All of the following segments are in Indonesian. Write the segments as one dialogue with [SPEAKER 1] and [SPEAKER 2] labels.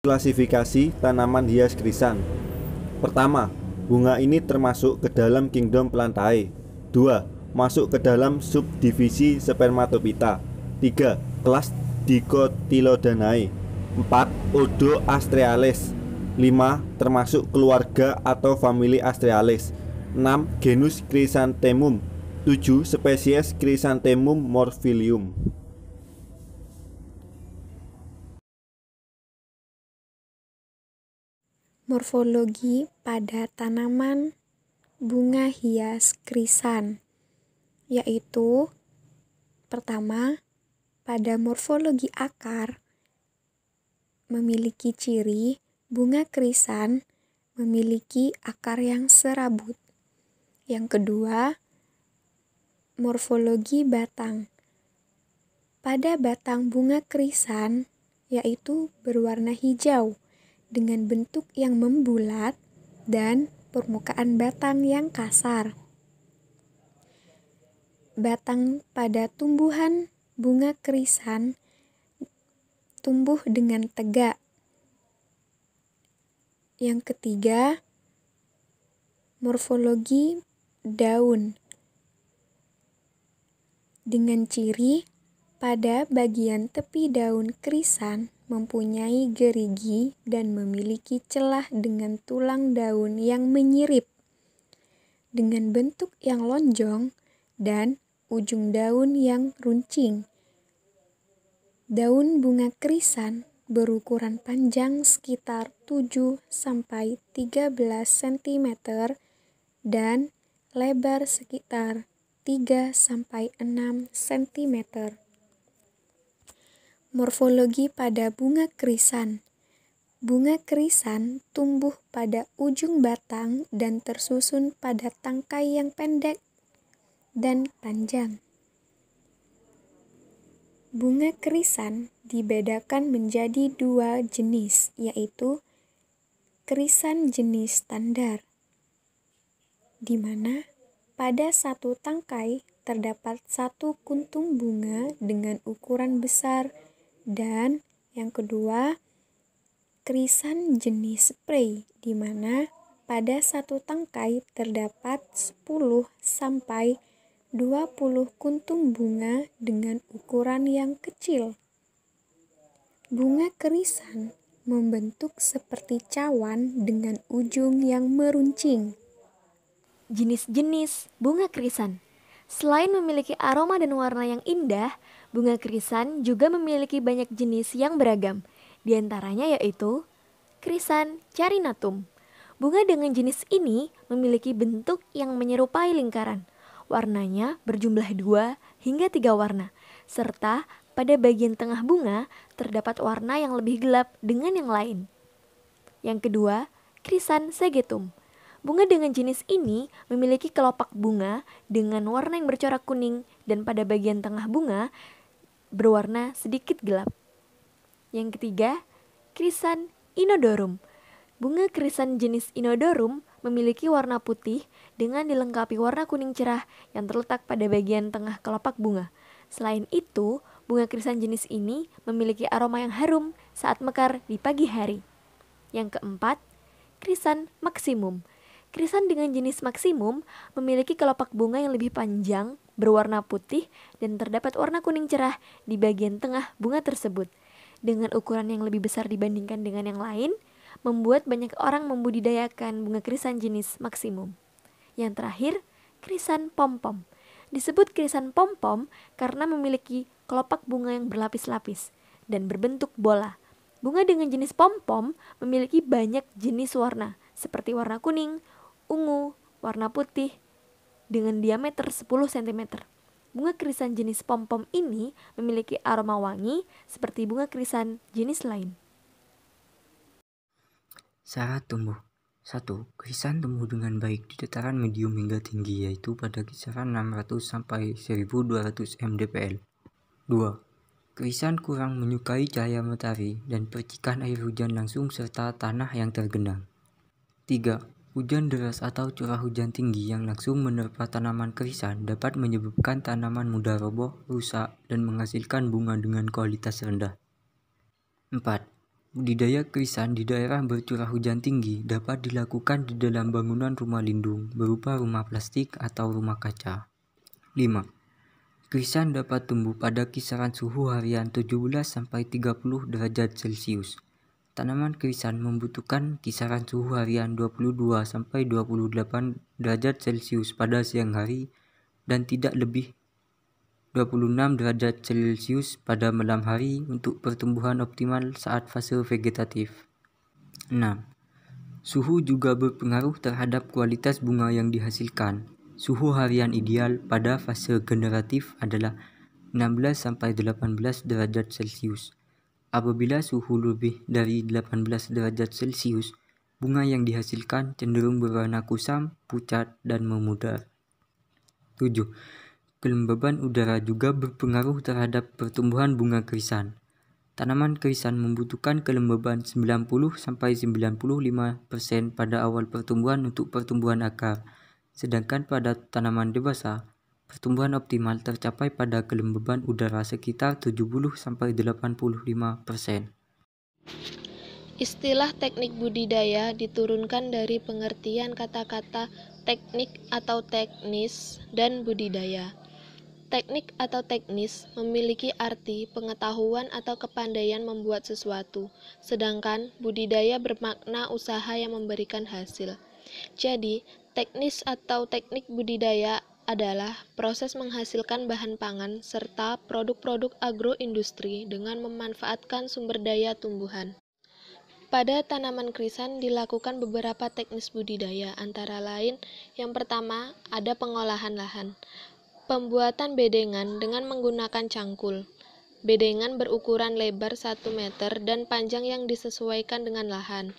[SPEAKER 1] Klasifikasi tanaman hias krisan. Pertama, bunga ini termasuk ke dalam kingdom Plantae. 2. Masuk ke dalam subdivisi Spermatophyta. 3. Kelas Dicotyledonnae. 4. Ordo Astreales. 5. Termasuk keluarga atau famili Astreales. 6. Genus Chrysanthemum. 7. Spesies Chrysanthemum morphylium.
[SPEAKER 2] Morfologi pada tanaman bunga hias krisan, yaitu pertama, pada morfologi akar memiliki ciri bunga krisan memiliki akar yang serabut. Yang kedua, morfologi batang. Pada batang bunga krisan yaitu berwarna hijau dengan bentuk yang membulat dan permukaan batang yang kasar. Batang pada tumbuhan bunga krisan tumbuh dengan tegak. Yang ketiga, morfologi daun dengan ciri pada bagian tepi daun krisan mempunyai gerigi dan memiliki celah dengan tulang daun yang menyirip dengan bentuk yang lonjong dan ujung daun yang runcing. Daun bunga krisan berukuran panjang sekitar 7-13 cm dan lebar sekitar 3-6 cm. Morfologi pada bunga krisan. Bunga krisan tumbuh pada ujung batang dan tersusun pada tangkai yang pendek dan panjang. Bunga krisan dibedakan menjadi dua jenis, yaitu krisan jenis standar, di mana pada satu tangkai terdapat satu kuntum bunga dengan ukuran besar, dan yang kedua, krisan jenis spray, di mana pada satu tangkai terdapat 10-20 kuntum bunga dengan ukuran yang kecil. Bunga krisan membentuk seperti cawan dengan ujung yang meruncing.
[SPEAKER 3] Jenis-jenis bunga krisan. Selain memiliki aroma dan warna yang indah, bunga krisan juga memiliki banyak jenis yang beragam. Di antaranya yaitu krisan carinatum. Bunga dengan jenis ini memiliki bentuk yang menyerupai lingkaran. Warnanya berjumlah 2 hingga 3 warna, serta pada bagian tengah bunga terdapat warna yang lebih gelap dengan yang lain. Yang kedua, krisan segetum. Bunga dengan jenis ini memiliki kelopak bunga dengan warna yang bercorak kuning dan pada bagian tengah bunga berwarna sedikit gelap. Yang ketiga, krisan inodorum. Bunga krisan jenis inodorum memiliki warna putih dengan dilengkapi warna kuning cerah yang terletak pada bagian tengah kelopak bunga. Selain itu, bunga krisan jenis ini memiliki aroma yang harum saat mekar di pagi hari. Yang keempat, krisan maksimum. Krisan dengan jenis maksimum memiliki kelopak bunga yang lebih panjang, berwarna putih, dan terdapat warna kuning cerah di bagian tengah bunga tersebut. Dengan ukuran yang lebih besar dibandingkan dengan yang lain, membuat banyak orang membudidayakan bunga krisan jenis maksimum. Yang terakhir, krisan pom-pom. Disebut krisan pom-pom karena memiliki kelopak bunga yang berlapis-lapis dan berbentuk bola. Bunga dengan jenis pom-pom memiliki banyak jenis warna, seperti warna kuning, ungu, warna putih, dengan diameter 10 cm. Bunga krisan jenis pom-pom ini memiliki aroma wangi seperti bunga krisan jenis lain.
[SPEAKER 4] Syarat tumbuh. 1. Krisan tumbuh dengan baik di dataran medium hingga tinggi, yaitu pada kisaran 600 sampai 1200 mdpl. 2. Krisan kurang menyukai cahaya matahari dan percikan air hujan langsung serta tanah yang tergenang. 3. Hujan deras atau curah hujan tinggi yang langsung menerpa tanaman krisan dapat menyebabkan tanaman mudah roboh, rusak, dan menghasilkan bunga dengan kualitas rendah. 4. Budidaya krisan di daerah bercurah hujan tinggi dapat dilakukan di dalam bangunan rumah lindung berupa rumah plastik atau rumah kaca. 5. Krisan dapat tumbuh pada kisaran suhu harian 17-30 derajat Celcius. Tanaman krisan membutuhkan kisaran suhu harian 22-28 derajat Celcius pada siang hari dan tidak lebih 26 derajat Celcius pada malam hari untuk pertumbuhan optimal saat fase vegetatif. 6. Suhu juga berpengaruh terhadap kualitas bunga yang dihasilkan. Suhu harian ideal pada fase generatif adalah 16-18 derajat Celcius. Apabila suhu lebih dari 18 derajat Celcius, bunga yang dihasilkan cenderung berwarna kusam, pucat, dan memudar. 7. Kelembaban udara juga berpengaruh terhadap pertumbuhan bunga krisan. Tanaman krisan membutuhkan kelembaban 90-95% pada awal pertumbuhan untuk pertumbuhan akar, sedangkan pada tanaman dewasa, pertumbuhan optimal tercapai pada kelembaban udara sekitar 70-85%.
[SPEAKER 5] Istilah teknik budidaya diturunkan dari pengertian kata-kata teknik atau teknis dan budidaya. Teknik atau teknis memiliki arti pengetahuan atau kepandaian membuat sesuatu, sedangkan budidaya bermakna usaha yang memberikan hasil. Jadi, teknis atau teknik budidaya adalah proses menghasilkan bahan pangan serta produk-produk agroindustri dengan memanfaatkan sumber daya tumbuhan. Pada tanaman krisan dilakukan beberapa teknis budidaya, antara lain yang pertama ada pengolahan lahan. Pembuatan bedengan dengan menggunakan cangkul. Bedengan berukuran lebar 1 meter dan panjang yang disesuaikan dengan lahan.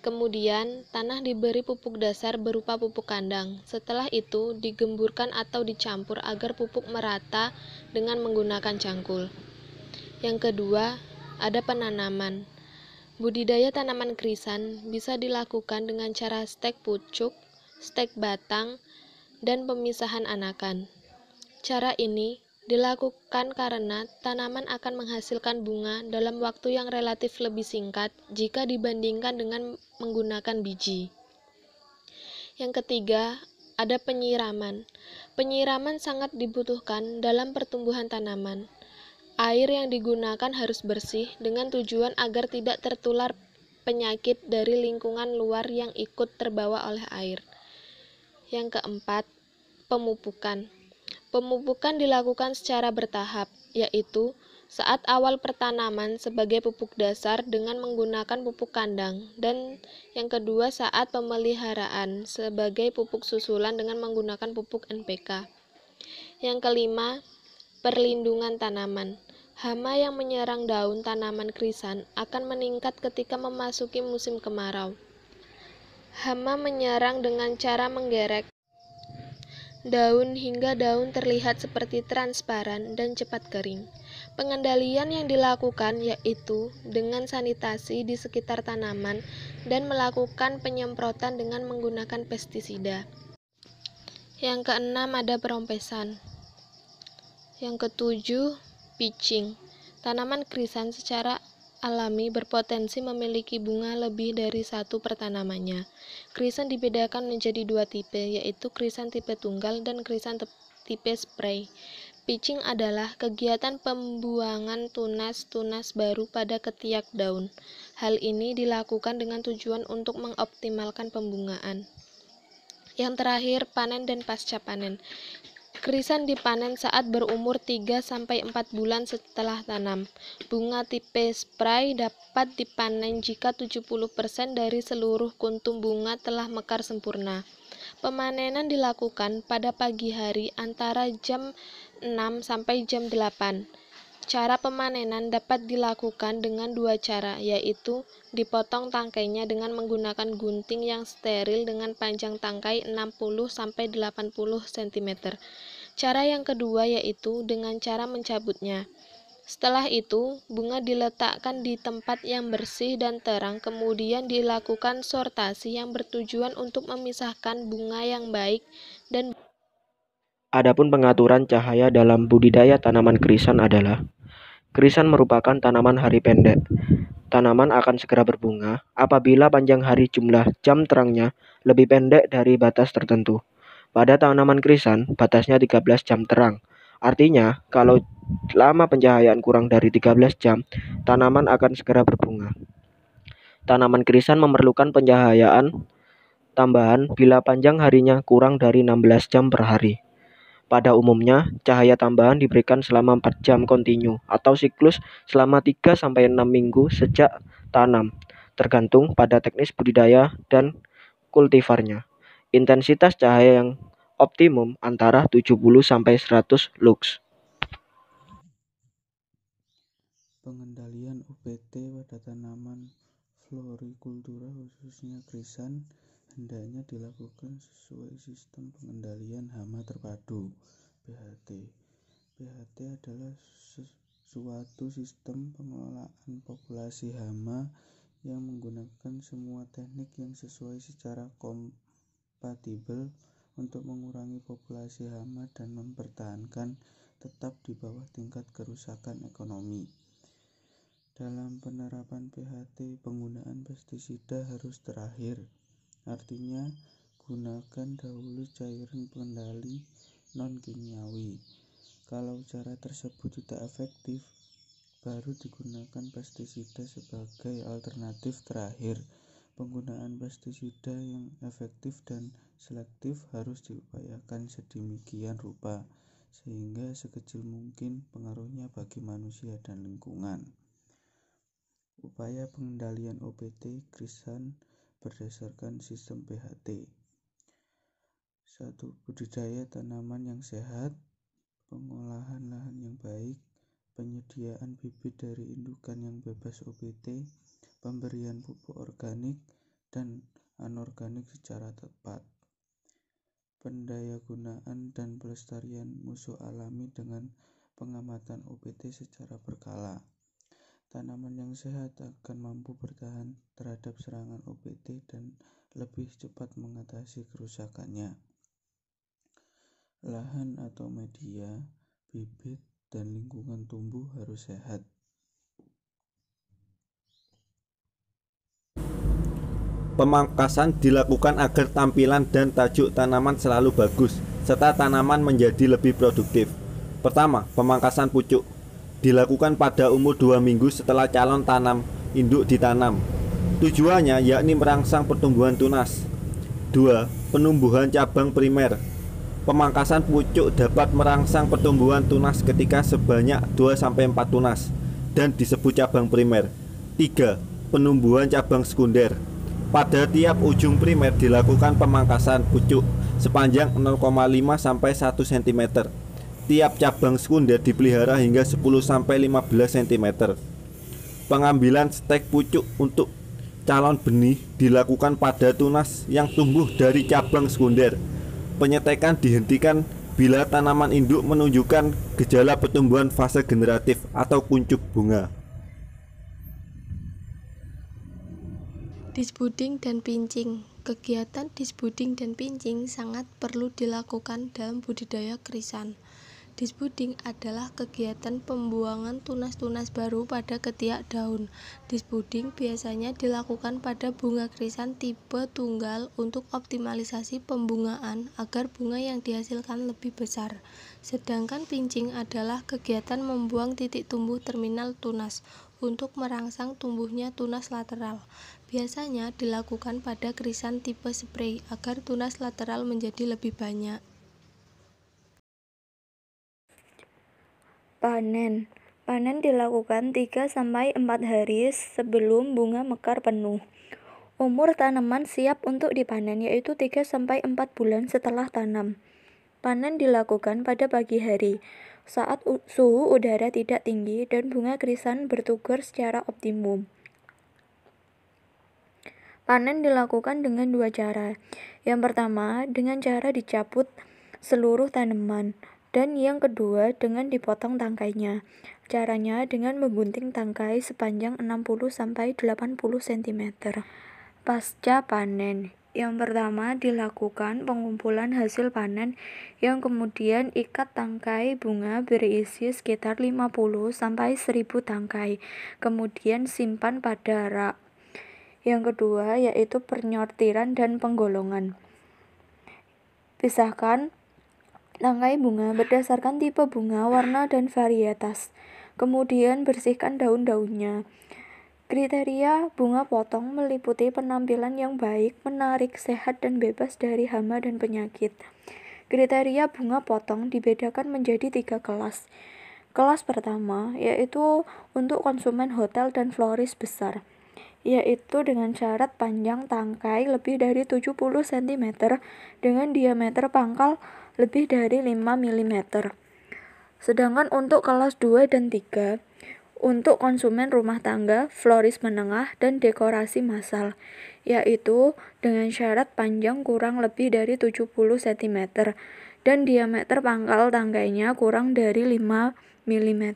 [SPEAKER 5] Kemudian, tanah diberi pupuk dasar berupa pupuk kandang. Setelah itu, digemburkan atau dicampur agar pupuk merata dengan menggunakan cangkul. Yang kedua, ada penanaman. Budidaya tanaman krisan bisa dilakukan dengan cara stek pucuk, stek batang, dan pemisahan anakan. Cara ini dilakukan karena tanaman akan menghasilkan bunga dalam waktu yang relatif lebih singkat jika dibandingkan dengan menggunakan biji. Yang ketiga, ada penyiraman. Penyiraman sangat dibutuhkan dalam pertumbuhan tanaman. Air yang digunakan harus bersih dengan tujuan agar tidak tertular penyakit dari lingkungan luar yang ikut terbawa oleh air. Yang keempat, pemupukan. Pemupukan dilakukan secara bertahap, yaitu saat awal pertanaman sebagai pupuk dasar dengan menggunakan pupuk kandang, dan yang kedua saat pemeliharaan sebagai pupuk susulan dengan menggunakan pupuk NPK. Yang kelima, perlindungan tanaman. Hama yang menyerang daun tanaman krisan akan meningkat ketika memasuki musim kemarau. Hama menyerang dengan cara menggerek daun hingga daun terlihat seperti transparan dan cepat kering. Pengendalian yang dilakukan yaitu dengan sanitasi di sekitar tanaman dan melakukan penyemprotan dengan menggunakan pestisida. Yang keenam ada perompesan. Yang ketujuh, pitching. Tanaman krisan secara alami berpotensi memiliki bunga lebih dari satu per tanamannya. Krisan dibedakan menjadi 2 tipe, yaitu krisan tipe tunggal dan krisan tipe spray. Pitching adalah kegiatan pembuangan tunas-tunas baru pada ketiak daun. Hal ini dilakukan dengan tujuan untuk mengoptimalkan pembungaan. Yang terakhir, panen dan pasca panen. Krisan dipanen saat berumur 3-4 bulan setelah tanam. Bunga tipe spray dapat dipanen jika 70% dari seluruh kuntum bunga telah mekar sempurna. Pemanenan dilakukan pada pagi hari antara jam 6 sampai jam 8. Cara pemanenan dapat dilakukan dengan 2 cara, yaitu dipotong tangkainya dengan menggunakan gunting yang steril dengan panjang tangkai 60-80 cm. Cara yang kedua yaitu dengan cara mencabutnya. Setelah itu, bunga diletakkan di tempat yang bersih dan terang, kemudian dilakukan sortasi yang bertujuan untuk memisahkan bunga yang baik dan
[SPEAKER 6] Adapun pengaturan cahaya dalam budidaya tanaman krisan adalah: krisan merupakan tanaman hari pendek. tanaman akan segera berbunga apabila panjang hari jumlah jam terangnya lebih pendek dari batas tertentu. Pada tanaman krisan, batasnya 13 jam terang. Artinya, kalau lama pencahayaan kurang dari 13 jam, tanaman akan segera berbunga. Tanaman krisan memerlukan pencahayaan tambahan bila panjang harinya kurang dari 16 jam per hari. Pada umumnya, cahaya tambahan diberikan selama 4 jam kontinu atau siklus selama 3-6 minggu sejak tanam, tergantung pada teknis budidaya dan kultivarnya. Intensitas cahaya yang optimum antara 70-100 lux.
[SPEAKER 7] Pengendalian UPT pada tanaman florikultura khususnya krisan hendaknya dilakukan sesuai sistem pengendalian hama terpadu (PHT). PHT adalah suatu sistem pengelolaan populasi hama yang menggunakan semua teknik yang sesuai secara kompatibel untuk mengurangi populasi hama dan mempertahankan tetap di bawah tingkat kerusakan ekonomi. Dalam penerapan PHT, penggunaan pestisida harus terakhir. Artinya, gunakan dahulu cairan pengendali non-kimiawi. Kalau cara tersebut tidak efektif, baru digunakan pestisida sebagai alternatif terakhir. Penggunaan pestisida yang efektif dan selektif harus diupayakan sedemikian rupa, sehingga sekecil mungkin pengaruhnya bagi manusia dan lingkungan. Upaya pengendalian OPT krisan berdasarkan sistem PHT. 1. Budidaya tanaman yang sehat, pengolahan lahan yang baik, penyediaan bibit dari indukan yang bebas OPT, pemberian pupuk organik dan anorganik secara tepat. Pendayagunaan dan pelestarian musuh alami dengan pengamatan OPT secara berkala. Tanaman yang sehat akan mampu bertahan terhadap serangan OPT dan lebih cepat mengatasi kerusakannya. Lahan atau media, bibit, dan lingkungan tumbuh harus sehat.
[SPEAKER 1] Pemangkasan dilakukan agar tampilan dan tajuk tanaman selalu bagus, serta tanaman menjadi lebih produktif. Pertama, pemangkasan pucuk dilakukan pada umur 2 minggu setelah calon tanam induk ditanam. Tujuannya yakni merangsang pertumbuhan tunas. 2. Penumbuhan cabang primer. Pemangkasan pucuk dapat merangsang pertumbuhan tunas ketika sebanyak 2-4 tunas dan disebut cabang primer. 3. Penumbuhan cabang sekunder. Pada tiap ujung primer dilakukan pemangkasan pucuk sepanjang 0,5-1 cm. Tiap cabang sekunder dipelihara hingga 10-15 cm. Pengambilan stek pucuk untuk calon benih dilakukan pada tunas yang tumbuh dari cabang sekunder. Penyetekan dihentikan bila tanaman induk menunjukkan gejala pertumbuhan fase generatif atau kuncup bunga.
[SPEAKER 5] Disbuding dan pincing. Kegiatan disbuding dan pincing sangat perlu dilakukan dalam budidaya krisan. Disbuding adalah kegiatan pembuangan tunas-tunas baru pada ketiak daun. Disbuding biasanya dilakukan pada bunga krisan tipe tunggal untuk optimalisasi pembungaan agar bunga yang dihasilkan lebih besar. Sedangkan pincing adalah kegiatan membuang titik tumbuh terminal tunas untuk merangsang tumbuhnya tunas lateral. Biasanya dilakukan pada krisan tipe spray agar tunas lateral menjadi lebih banyak.
[SPEAKER 8] Panen. Panen dilakukan 3-4 hari sebelum bunga mekar penuh. Umur tanaman siap untuk dipanen yaitu 3-4 bulan setelah tanam. Panen dilakukan pada pagi hari, saat suhu udara tidak tinggi dan bunga krisan bertugur secara optimum. Panen dilakukan dengan 2 cara. Yang pertama, dengan cara dicabut seluruh tanaman. Dan yang kedua dengan dipotong tangkainya. Caranya dengan menggunting tangkai sepanjang 60-80 cm. Pasca panen. Yang pertama, dilakukan pengumpulan hasil panen yang kemudian ikat tangkai bunga berisi sekitar 50-1000 tangkai, kemudian simpan pada rak. Yang kedua, yaitu penyortiran dan penggolongan. Pisahkan tangkai bunga berdasarkan tipe bunga, warna, dan varietas. Kemudian bersihkan daun-daunnya. Kriteria bunga potong meliputi penampilan yang baik, menarik, sehat, dan bebas dari hama dan penyakit. Kriteria bunga potong dibedakan menjadi 3 kelas. Kelas pertama yaitu untuk konsumen hotel dan floris besar, yaitu dengan syarat panjang tangkai lebih dari 70 cm dengan diameter pangkal lebih dari 5 mm. Sedangkan untuk kelas 2 dan 3 untuk konsumen rumah tangga, floris menengah, dan dekorasi massal, yaitu dengan syarat panjang kurang lebih dari 70 cm dan diameter pangkal tangkainya kurang dari 5 mm.